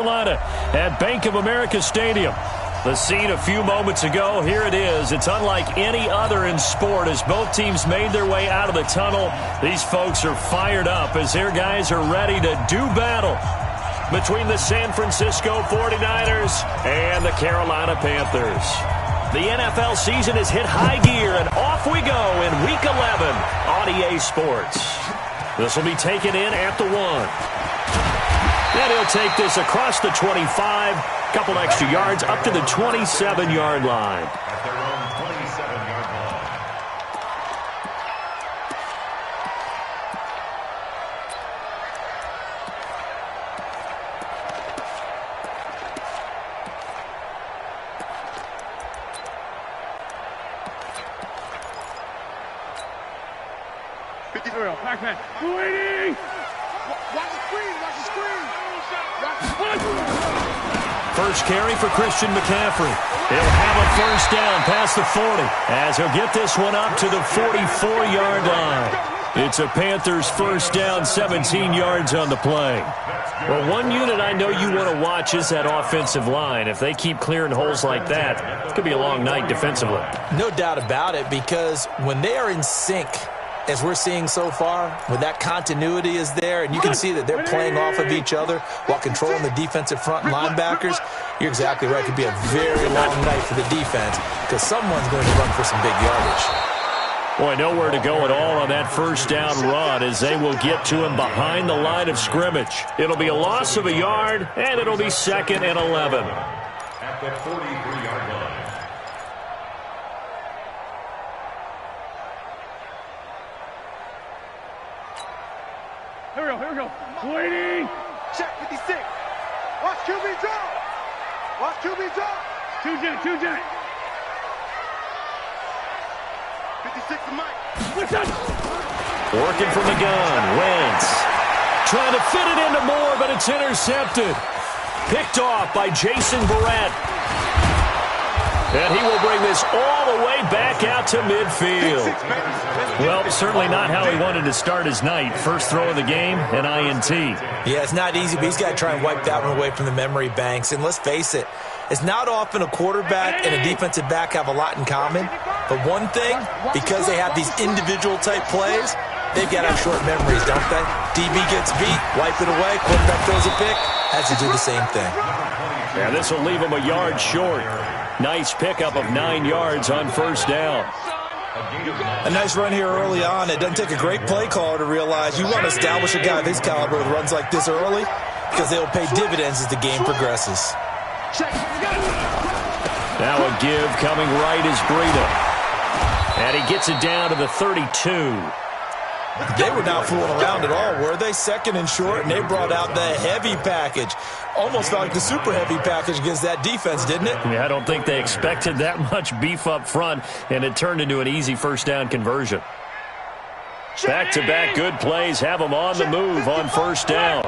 Carolina at Bank of America Stadium. The scene a few moments ago, here it is. It's unlike any other in sport as both teams made their way out of the tunnel. These folks are fired up as their guys are ready to do battle between the San Francisco 49ers and the Carolina Panthers. The NFL season has hit high gear, and off we go in Week 11 on EA Sports. This will be taken in at the 1. And he'll take this across the 25, couple extra yards up to the 27-yard line. At their own 27-yard line. Pac-Man, waiting! Watch the screen, watch the screen! First carry for Christian McCaffrey. He'll have a first down past the 40 as he'll get this one up to the 44-yard line. It's a Panthers first down, 17 yards on the play. Well, one unit I know you want to watch is that offensive line. If they keep clearing holes like that, it could be a long night defensively. No doubt about it, because when they are in sync, as we're seeing so far, when that continuity is there, and you can see that they're playing off of each other while controlling the defensive front linebackers, you're exactly right. It could be a very long night for the defense because someone's going to run for some big yardage. Boy, nowhere to go at all on that first down run as they will get to him behind the line of scrimmage. It'll be a loss of a yard, and it'll be 2nd and 11. At the 43-yard line. Here we go. Waiting! Check 56. Watch QB drop. Watch QB drop. Two jet. 56 to Mike. Working from the gun. Wentz trying to fit it into Moore, but it's intercepted. Picked off by Jason Barrett. And he will bring this all the way back out to midfield. Well, certainly not how he wanted to start his night. First throw of the game, an INT. Yeah, it's not easy, but he's got to try and wipe that one away from the memory banks. And let's face it, it's not often a quarterback and a defensive back have a lot in common. But one thing, because they have these individual type plays, they've got to have short memories, don't they? DB gets beat, wipe it away, quarterback throws a pick, has to do the same thing. Yeah, this will leave him a yard short. Nice pickup of 9 yards on first down. A nice run here early on. It doesn't take a great play caller to realize you want to establish a guy of his caliber with runs like this early because they'll pay dividends as the game progresses. Now a give coming right is Breida. And he gets it down to the 32. They were not fooling around at all, were they? 2nd and short, and they brought out the heavy package. Almost felt like the super heavy package against that defense, didn't it? Yeah, I don't think they expected that much beef up front, and it turned into an easy first down conversion. Back-to-back good plays have them on the move on first down.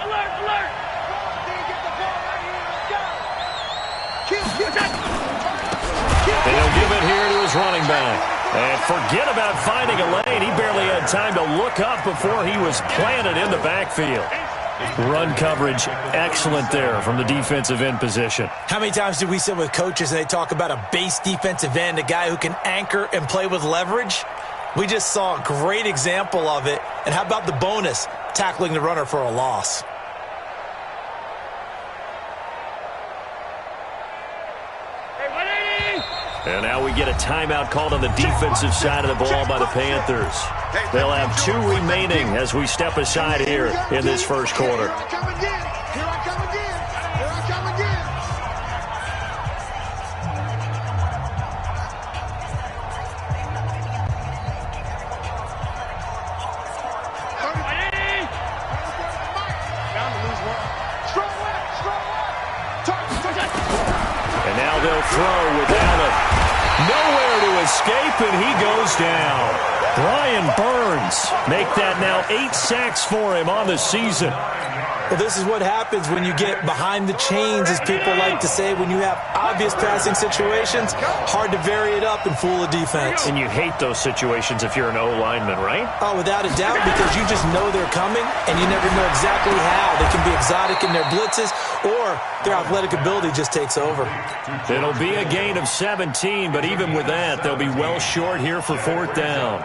And he'll give it here to his running back. And forget about finding a lane. He barely had time to look up before he was planted in the backfield. Run coverage, excellent there from the defensive end position. How many times do we sit with coaches and they talk about a base defensive end, a guy who can anchor and play with leverage? We just saw a great example of it. And how about the bonus, tackling the runner for a loss? And now we get a timeout called on the defensive side of the ball by the Panthers. They'll have 2 remaining as we step aside here in this first quarter. Here I come again. And now they'll throw with Allen. Nowhere to escape, and he goes down. Brian Burns make that now 8 sacks for him on the season. Well, this is what happens when you get behind the chains, as people like to say. When you have obvious passing situations, hard to vary it up and fool a defense. And you hate those situations if you're an O-lineman, right? Oh, without a doubt, because you just know they're coming, and you never know exactly how. They can be exotic in their blitzes, or their athletic ability just takes over. It'll be a gain of 17, but even with that, they'll be well short here for 4th down.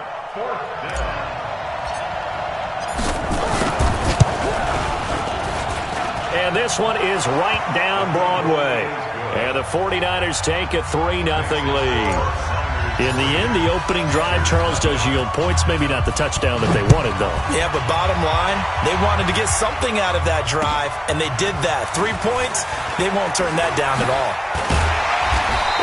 And this one is right down Broadway. And the 49ers take a 3-0 lead. In the end, the opening drive, Charles, does yield points. Maybe not the touchdown that they wanted, though. Yeah, but bottom line, they wanted to get something out of that drive, and they did that. 3 points, they won't turn that down at all.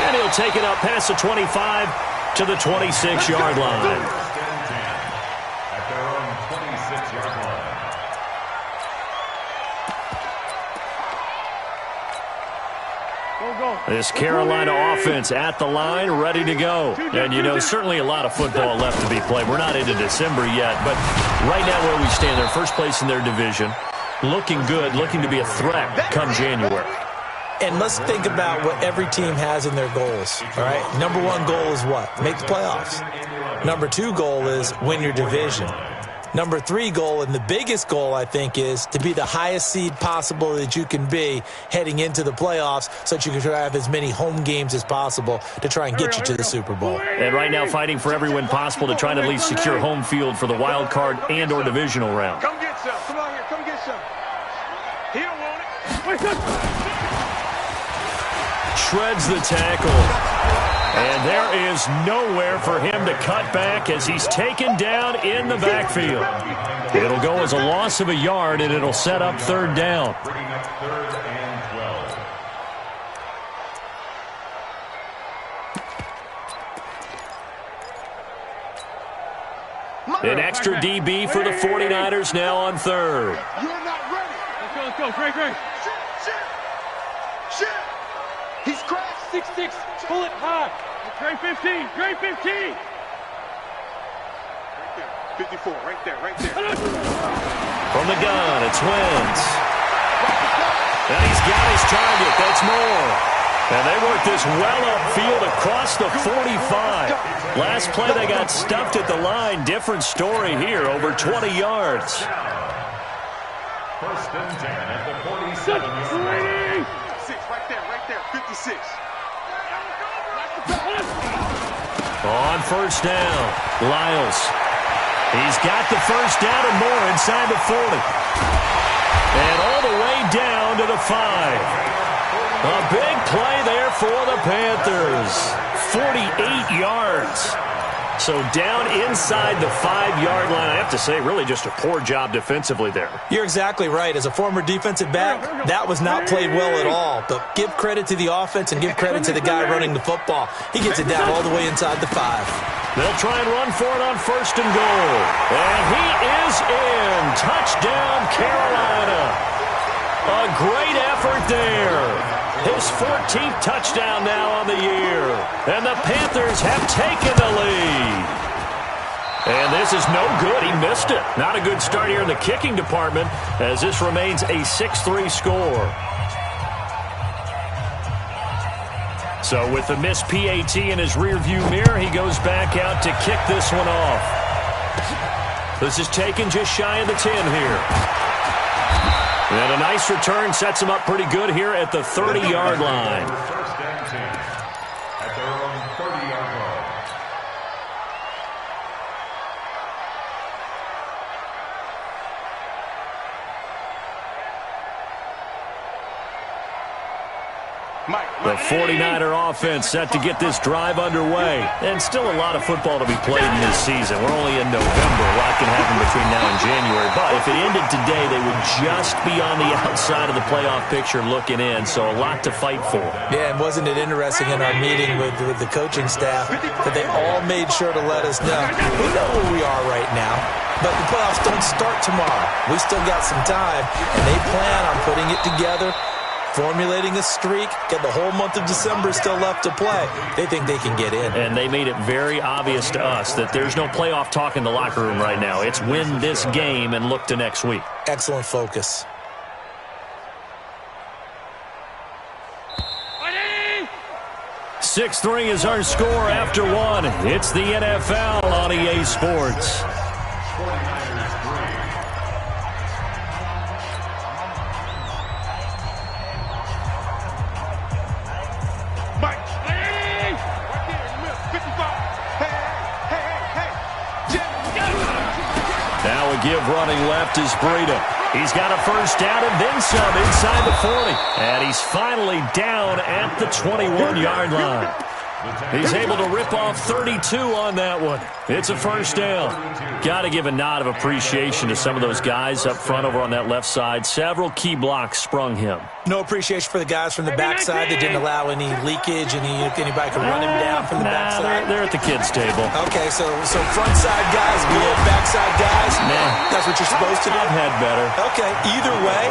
And he'll take it up past the 25 to the 26-yard line. At their own 26-yard line. This Carolina offense at the line, ready to go. And, you know, certainly a lot of football left to be played. We're not into December yet, but right now where we stand, they're first place in their division, looking good, looking to be a threat come January. And let's think about what every team has in their goals, all right? Number 1 goal is what? Make the playoffs. Number 2 goal is win your division. Number 3 goal, and the biggest goal, I think, is to be the highest seed possible that you can be heading into the playoffs so that you can try to have as many home games as possible to try and get you to the Super Bowl. And right now fighting for every win possible to try to at least secure home field for the wild card and or divisional round. Come get some. Come on here. Come get some. He don't want it. Shreds the tackle. And there is nowhere for him to cut back as he's taken down in the backfield. It'll go as a loss of a yard, and it'll set up 3rd down. Bringing up 3rd and 12. An extra DB for the 49ers now on 3rd. You're not ready. Let's go. Great. Shit. He's crashed. 6'6". Pull it high. Great 15. Great 15. Right there. 54. Right there. From the gun, it's Wentz. And he's got his target. That's more. And they work this well upfield across the 45. Last play, they got stuffed at the line. Different story here, over 20 yards. 1st and 10 at the 47-yard line. 6. Right there. 56. On 1st down, Lyles. He's got the 1st down and more inside the 40. And all the way down to the 5. A big play there for the Panthers. 48 yards. So down inside the 5-yard line. I have to say, really just a poor job defensively there. You're exactly right. As a former defensive back, that was not played well at all. But give credit to the offense and give credit to the guy running the football. He gets it down all the way inside the 5. They'll try and run for it on 1st and goal. And he is in. Touchdown, Carolina. A great effort there. His 14th touchdown now on the year. And the Panthers have taken the lead. And this is no good. He missed it. Not a good start here in the kicking department as this remains a 6-3 score. So with the missed PAT in his rearview mirror, he goes back out to kick this one off. This is taken just shy of the 10 here. And a nice return sets him up pretty good here at the 30-yard line. 1st and 10 at their own 30-yard line. The 49er offense set to get this drive underway. And still a lot of football to be played in this season. We're only in November. A lot can happen between now and January. But if it ended today, they would just be on the outside of the playoff picture looking in. So a lot to fight for. Yeah, and wasn't it interesting in our meeting with the coaching staff that they all made sure to let us know. We know where we are right now. But the playoffs don't start tomorrow. We still got some time. And they plan on putting it together, formulating a streak, get the whole month of December still left to play. They think they can get in. And they made it very obvious to us that there's no playoff talk in the locker room right now. It's win this game and look to next week. Excellent focus. 6-3 is our score after one. It's the NFL on EA Sports. Now a give running left is Breida. He's got a first down and then some inside the 40. And he's finally down at the 21-yard line. He's able to rip off 32 on that one. It's a first down. Got to give a nod of appreciation to some of those guys up front over on that left side. Several key blocks sprung him. No appreciation for the guys from the backside that didn't allow any leakage, and anybody could run him down from the backside. They're at the kids' table. Okay, so front side guys, good backside guys. Nah. That's what you're supposed to do. I've had better. Okay, either way,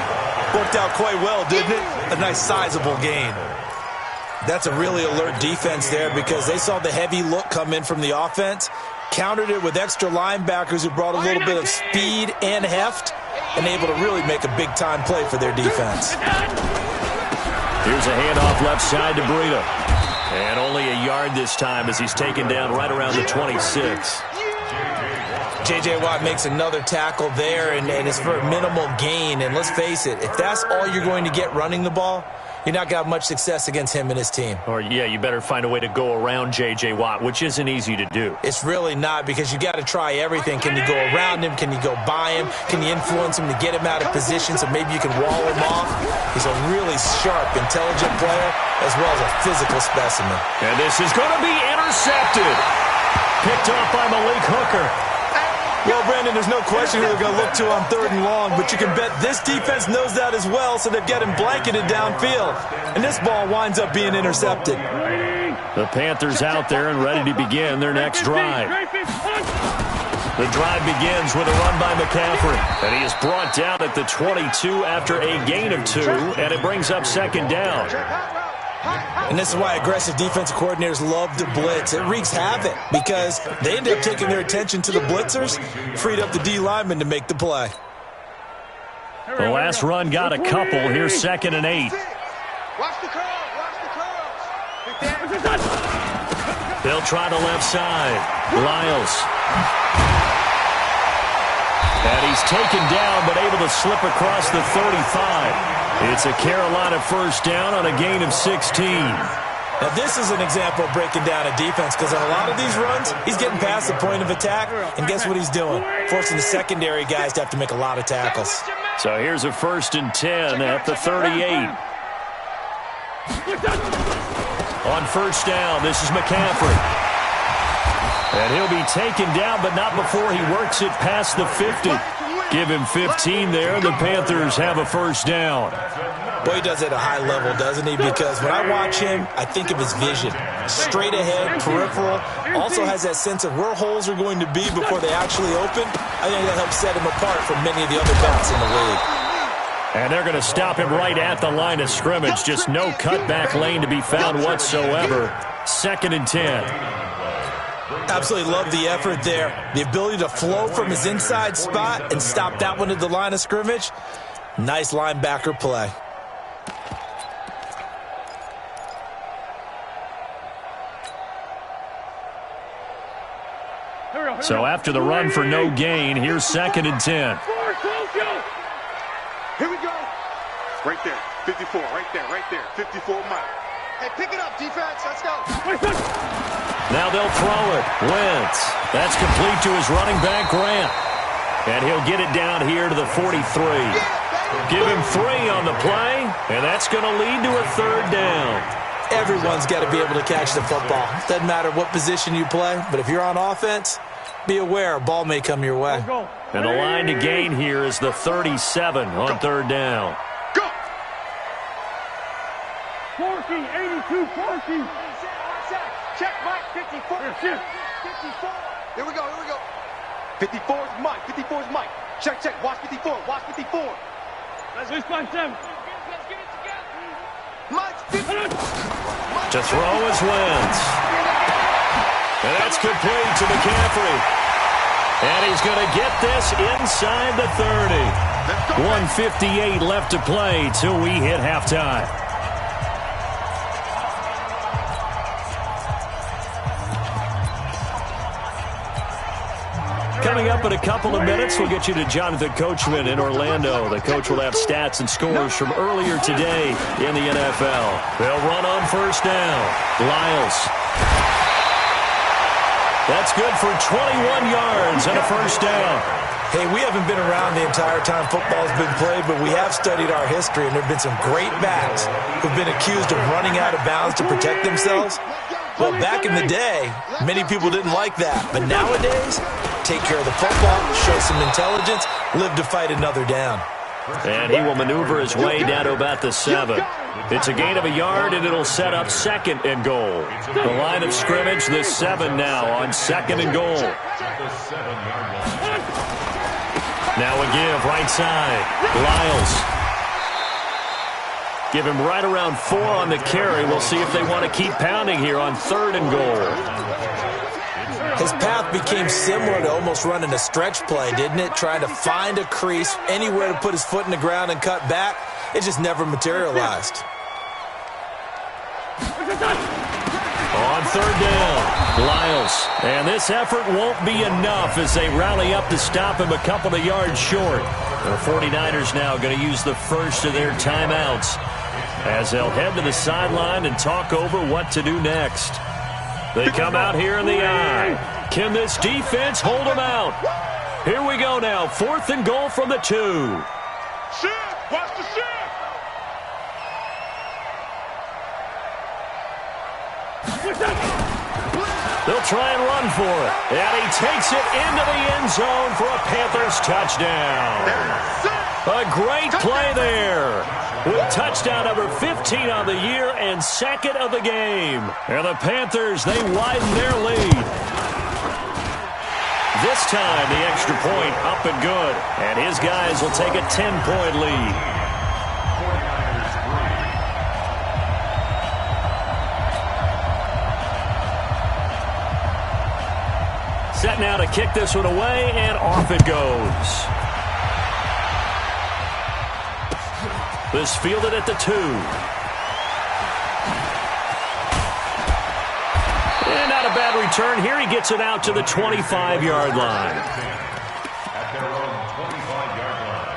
worked out quite well, didn't it? A nice sizable gain. That's a really alert defense there because they saw the heavy look come in from the offense, countered it with extra linebackers who brought a little bit of speed and heft, and able to really make a big-time play for their defense. Here's a handoff left side to Breida. And only a yard this time as he's taken down right around the 26. J.J. Watt makes another tackle there, and it's for a minimal gain. And let's face it, if that's all you're going to get running the ball, you're not going to have much success against him and his team. Or, yeah, you better find a way to go around J.J. Watt, which isn't easy to do. It's really not because you got to try everything. Can you go around him? Can you go by him? Can you influence him to get him out of position so maybe you can wall him off? He's a really sharp, intelligent player as well as a physical specimen. And this is going to be intercepted. Picked off by Malik Hooker. Well, Brandon, there's no question who they're going to look to on 3rd and long, but you can bet this defense knows that as well, so they've got him blanketed downfield. And this ball winds up being intercepted. The Panthers out there and ready to begin their next drive. The drive begins with a run by McCaffrey, and he is brought down at the 22 after a gain of 2, and it brings up 2nd down. And this is why aggressive defensive coordinators love to blitz. It wreaks havoc because they end up taking their attention to the blitzers, freed up the D lineman to make the play. The last run got a couple. Here's 2nd and 8. Watch the curl. They'll try the left side. Lyles. And he's taken down but able to slip across the 35. It's a Carolina first down on a gain of 16. Now, this is an example of breaking down a defense because on a lot of these runs, he's getting past the point of attack, and guess what he's doing? Forcing the secondary guys to have to make a lot of tackles. So here's a 1st and 10 at the 38. On first down, this is McCaffrey. And he'll be taken down, but not before he works it past the 50. Give him 15 there. The Panthers have a first down. Boy, he does it at a high level, doesn't he? Because when I watch him, I think of his vision. Straight ahead, peripheral. Also has that sense of where holes are going to be before they actually open. I think that helps set him apart from many of the other backs in the league. And they're going to stop him right at the line of scrimmage. Just no cutback lane to be found whatsoever. 2nd and 10. Absolutely love the effort there. The ability to flow from his inside spot and stop that one at the line of scrimmage. Nice linebacker play. So after the run for no gain, here's 2nd and 10. Here we go. Right there. 54. Right there. 54 Mike. Hey, pick it up, defense. Let's go. Now they'll throw it. Wentz. That's complete to his running back, Grant. And he'll get it down here to the 43. Give him 3 on the play, and that's going to lead to a 3rd down. Everyone's got to be able to catch the football. Doesn't matter what position you play, but if you're on offense, be aware a ball may come your way. And the line to gain here is the 37 on 3rd down. Go! 40, 82, 40. Check, Mike. 54. 54. Here we go. 54 is Mike. 54 is Mike. Check. Watch 54. Let's just find them. Mike, 54. To throw is Wentz. And that's complete to McCaffrey. And he's going to get this inside the 30. 1:58 left to play till we hit halftime. Coming up in a couple of minutes, we'll get you to Jonathan Coachman in Orlando. The coach will have stats and scores from earlier today in the NFL. They'll run on first down. Lyles. That's good for 21 yards and a first down. Hey, we haven't been around the entire time football's been played, but we have studied our history, and there have been some great backs who've been accused of running out of bounds to protect themselves. Well, back in the day, many people didn't like that. But nowadays, take care of the football, show some intelligence, live to fight another down. And he will maneuver his way down to about the 7. It's a gain of a yard, and it'll set up 2nd and goal. The line of scrimmage, the 7 now on 2nd and goal. Now a give, right side. Lyles. Give him right around 4 on the carry. We'll see if they want to keep pounding here on 3rd and goal. His path became similar to almost running a stretch play, didn't it? Trying to find a crease, anywhere to put his foot in the ground and cut back. It just never materialized. On 3rd down, Lyles. And this effort won't be enough as they rally up to stop him a couple of yards short. The 49ers now going to use the first of their timeouts as they'll head to the sideline and talk over what to do next. They come out here in the eye. Can this defense hold them out? Here we go now. 4th and goal from the 2. Shift! Watch the shift! They'll try and run for it. And he takes it into the end zone for a Panthers touchdown. A great play there. With touchdown number 15 on the year and 2nd of the game. And the Panthers, they widen their lead. This time, the extra point up and good. And his guys will take a 10-point lead. Set now to kick this one away, and off it goes. This fielded at the 2. And not a bad return. Here he gets it out to the 25-yard line. At their own 25-yard line.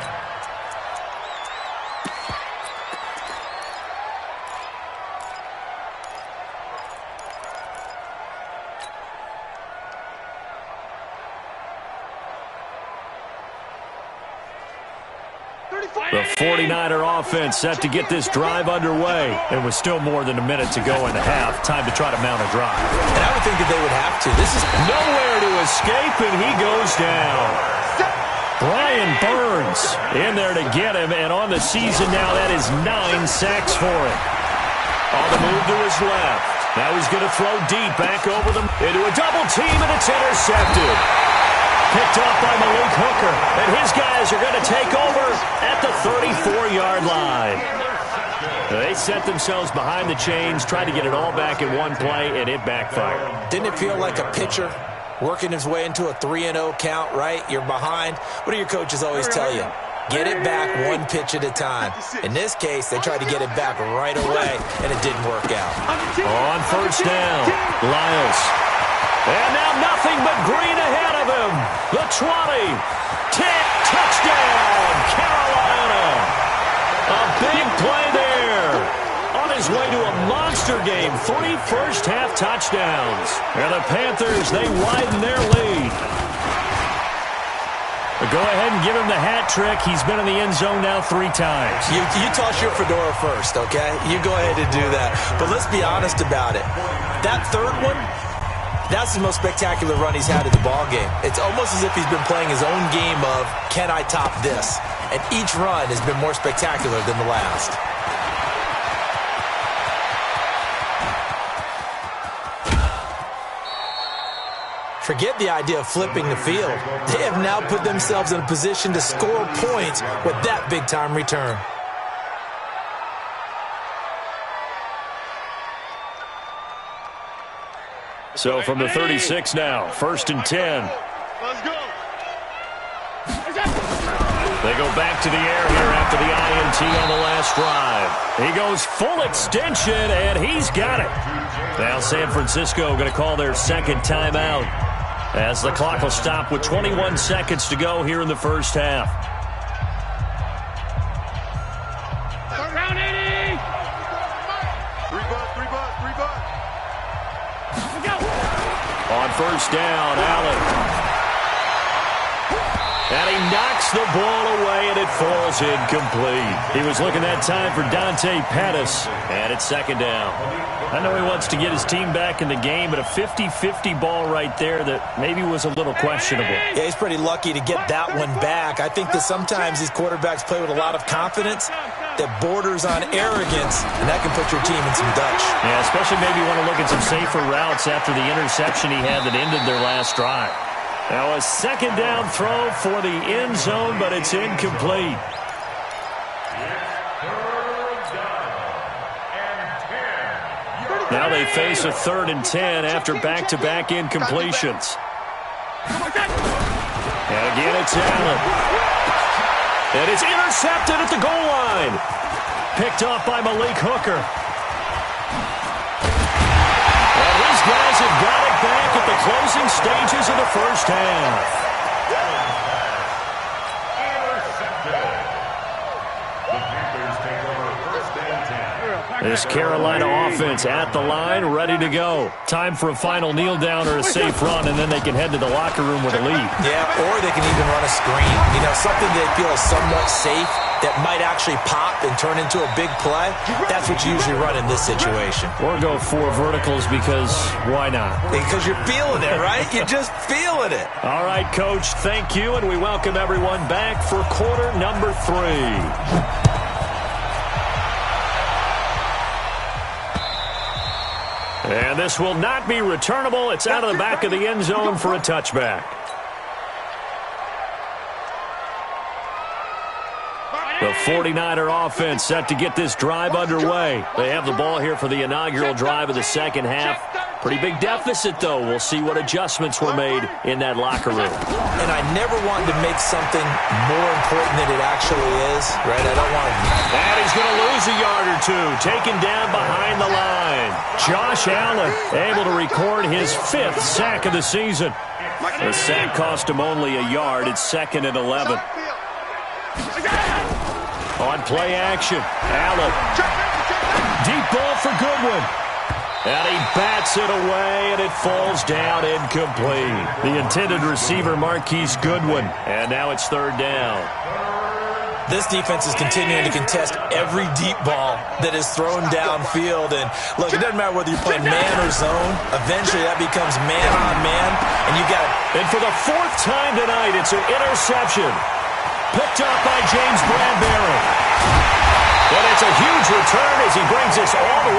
The 49er offense set to get this drive underway. And with still more than a minute to go in the half, time to try to mount a drive. And I would think that they would have to. This is nowhere to escape, and he goes down. Brian Burns in there to get him, and on the season now, that is 9 sacks for him. On the move to his left. Now he's going to throw deep back over them into a double team, and it's intercepted. Picked off by Malik Hooker, and his guys are going to take over at the 34-yard line. They set themselves behind the chains, tried to get it all back in one play, and it backfired. Didn't it feel like a pitcher working his way into a 3-0 count, right? You're behind. What do your coaches always tell you? Get it back one pitch at a time. In this case, they tried to get it back right away, and it didn't work out. On first down, Lyles. And now nothing but green ahead of him. The 20. Touchdown, Carolina. A big play there. On his way to a monster game. 3 first-half touchdowns. And the Panthers, they widen their lead. But go ahead and give him the hat trick. He's been in the end zone now 3 times. You toss your fedora first, okay? You go ahead and do that. But let's be honest about it. That third one, that's the most spectacular run he's had in the ballgame. It's almost as if he's been playing his own game of, can I top this? And each run has been more spectacular than the last. Forget the idea of flipping the field. They have now put themselves in a position to score points with that big-time return. So from the 36 now, 1st and 10. Let's go. They go back to the air here after the INT on the last drive. He goes full extension, and he's got it. Now San Francisco going to call their second timeout. as the clock will stop with 21 seconds to go here in the first half. Round 80. Three butt. Let's go. On first down, Allen. And he knocks the ball away, and it falls incomplete. He was looking that time for Dante Pettis, and it's second down. I know he wants to get his team back in the game, but a 50-50 ball right there that maybe was a little questionable. Yeah, he's pretty lucky to get that one back. I think that sometimes these quarterbacks play with a lot of confidence that borders on arrogance, and that can put your team in some Dutch. Yeah, especially maybe you want to look at some safer routes after the interception he had that ended their last drive. Now a second down throw for the end zone, but it's incomplete. Now they face a 3rd and 10 after back-to-back incompletions. And again it's Allen. And it's intercepted at the goal line. Picked off by Malik Hooker. And his guys have got it back at the closing stages of the first half. This Carolina offense at the line, ready to go. Time for a final kneel down or a safe run, and then they can head to the locker room with a lead. Yeah, or they can even run a screen. You know, something they feel is somewhat safe that might actually pop and turn into a big play. That's what you usually run in this situation. Or go 4 verticals because why not? Because you're feeling it, right? You're just feeling it. All right, Coach, thank you, and we welcome everyone back for quarter number 3. And this will not be returnable. It's out of the back of the end zone for a touchback. The 49er offense set to get this drive underway. They have the ball here for the inaugural drive of the second half. Pretty big deficit, though. We'll see what adjustments were made in that locker room. And I never wanted to make something more important than it actually is, right? I don't want to. And he's going to lose a yard or two. Taken down behind the line. Josh Allen able to record his 5th sack of the season. The sack cost him only a yard. It's 2nd and 11. On play action, Allen. Deep ball for Goodwin. And he bats it away, and it falls down incomplete. The intended receiver, Marquise Goodwin. And now it's 3rd down. This defense is continuing to contest every deep ball that is thrown downfield. And, look, it doesn't matter whether you're playing man or zone. Eventually, that becomes man-on-man, and you got it. And for the 4th time tonight, it's an interception. Picked up by James Bradbury. And it's a huge return as he brings us all the